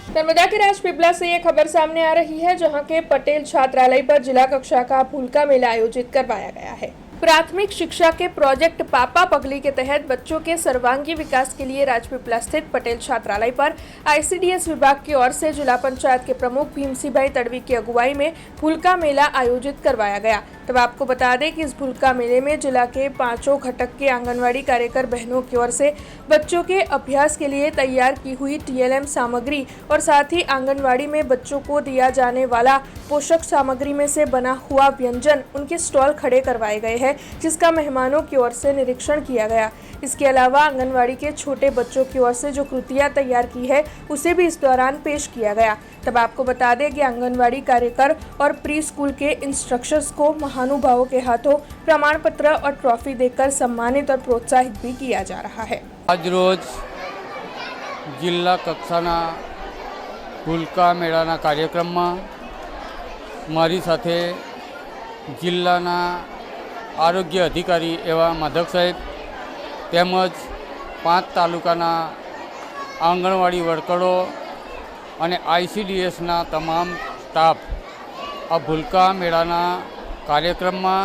नर्मदा के राजपीपला से ये खबर सामने आ रही है, जहां के पटेल छात्रालय पर जिला कक्षा का भूलका मेला आयोजित करवाया गया है। प्राथमिक शिक्षा के प्रोजेक्ट पापा पगली के तहत बच्चों के सर्वांगीण विकास के लिए राजपीपला स्थित पटेल छात्रालय पर आईसीडीएस विभाग की ओर से जिला पंचायत के प्रमुख भीमसिंहभाई तड़वी की अगुवाई में भूलका मेला आयोजित करवाया गया। तब आपको बता दें कि इस भूलका मेले में जिला के 5 घटक के आंगनवाड़ी कार्यकर बहनों की ओर से बच्चों के अभ्यास के लिए तैयार की हुई टीएलएम सामग्री और साथ ही आंगनवाड़ी में बच्चों को दिया जाने वाला पोषक सामग्री में से बना हुआ व्यंजन उनके स्टॉल खड़े करवाए गए हैं, जिसका मेहमानों की ओर से निरीक्षण किया गया। इसके अलावा आंगनवाड़ी के छोटे बच्चों की ओर से जो कृतियां तैयार की है उसे भी इस दौरान पेश किया गया। तब आपको बता दें कि आंगनवाड़ी कार्यकर और प्री स्कूल के इंस्ट्रक्टर्स को महानुभावों के हाथों प्रमाण पत्र और ट्रॉफी देकर सम्मानित और प्रोत्साहित भी किया जा रहा है। आज रोज जिला कक्षाना भूलका मेळाना कार्यक्रम में मारी साथे जिल्लाना आरोग्य अधिकारी एवं माधव साहेब તેમજ 5 તાલુકાના આંગણવાડી વર્કરો અને આઈસીડીએસના તમામ સ્ટાફ આ ભૂલકા મેળાના કાર્યક્રમમાં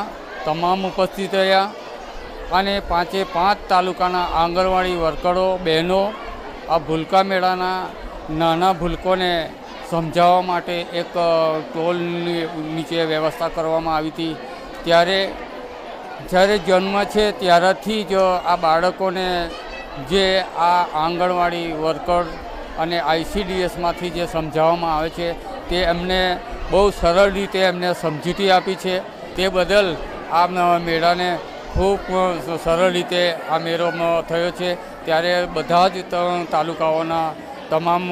તમામ ઉપસ્થિત રહ્યા અને 5 તાલુકાના આંગણવાડી વર્કરો બહેનો આ ભૂલકા મેળાના નાના ભૂલકોને સમજાવવા માટે એક ટોલ નીચે વ્યવસ્થા કરવામાં આવી હતી। જ્યારે જન્મ છે ત્યારથી જ આ બાળકોને જે આ આંગણવાડી વર્કર અને આઈસીડીએસમાંથી જે સમજાવવામાં આવે છે તે એમને બહુ સરળ રીતે એમને સમજૂતી આપી છે। તે બદલ આ મેળાને ખૂબ સરળ રીતે આ મેળો થયો છે। ત્યારે બધા જ તાલુકાઓના તમામ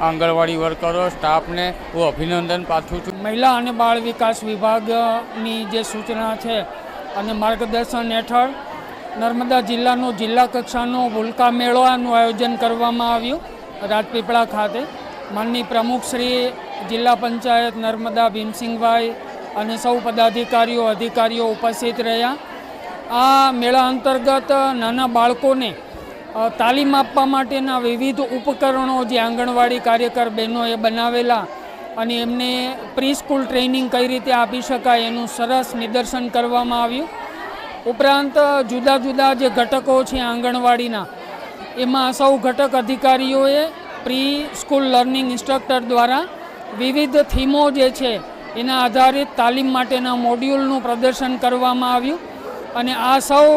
આંગણવાડી વર્કરો સ્ટાફને હું અભિનંદન પાઠવું છું। મહિલા અને બાળ વિકાસ વિભાગની જે સૂચના છે અને માર્ગદર્શન હેઠળ નર્મદા જિલ્લાનો જિલ્લા કક્ષાનો ભૂલકા મેળાનું આયોજન કરવામાં આવ્યું રાજપીપળા ખાતે। માનનીય પ્રમુખ શ્રી જિલ્લા પંચાયત નર્મદા ભીમસિંહભાઈ અને સૌ પદાધિકારીઓ અધિકારીઓ ઉપસ્થિત રહ્યા। આ મેળા અંતર્ગત નાના બાળકોને તાલીમ આપવા માટેના વિવિધ ઉપકરણો જે આંગણવાડી કાર્યકર બહેનોએ બનાવેલા અને એમને પ્રી સ્કૂલ ટ્રેનિંગ કઈ રીતે આપી શકાય એનું સરસ નિદર્શન કરવામાં આવ્યું। ઉપરાંત જુદા જુદા જે ઘટકો છે આંગણવાડીના એમાં સૌ ઘટક અધિકારીઓએ પ્રી સ્કૂલ લર્નિંગ ઇન્સ્ટ્રક્ટર દ્વારા વિવિધ થીમો જે છે એના આધારિત તાલીમ માટેના મોડ્યુલનું પ્રદર્શન કરવામાં આવ્યું અને આ સૌ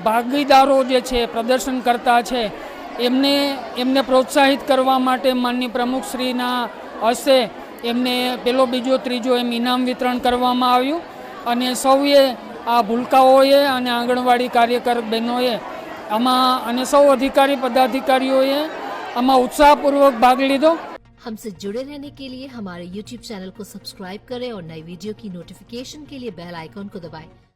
ભાગીદારો જે છે પ્રદર્શન કરતા છે એમને પ્રોત્સાહિત કરવા માટે માનનીય પ્રમુખશ્રીના હસ્તે એમને પહેલો બીજો ત્રીજો એમ ઇનામ વિતરણ કરવામાં આવ્યું અને સૌએ આ ભૂલકાઓએ અને આંગણવાડી કાર્યકર બહેનોએ આમાં અને સૌ અધિકારી પદાધિકારીઓએ આમાં उत्साहपूर्वक भाग લીધો। हमसे जुड़े रहने के लिए हमारे YouTube चैनल को सब्सक्राइब करें और नई वीडियो की नोटिफिकेशन के लिए बेल आइकॉन को दबाएं।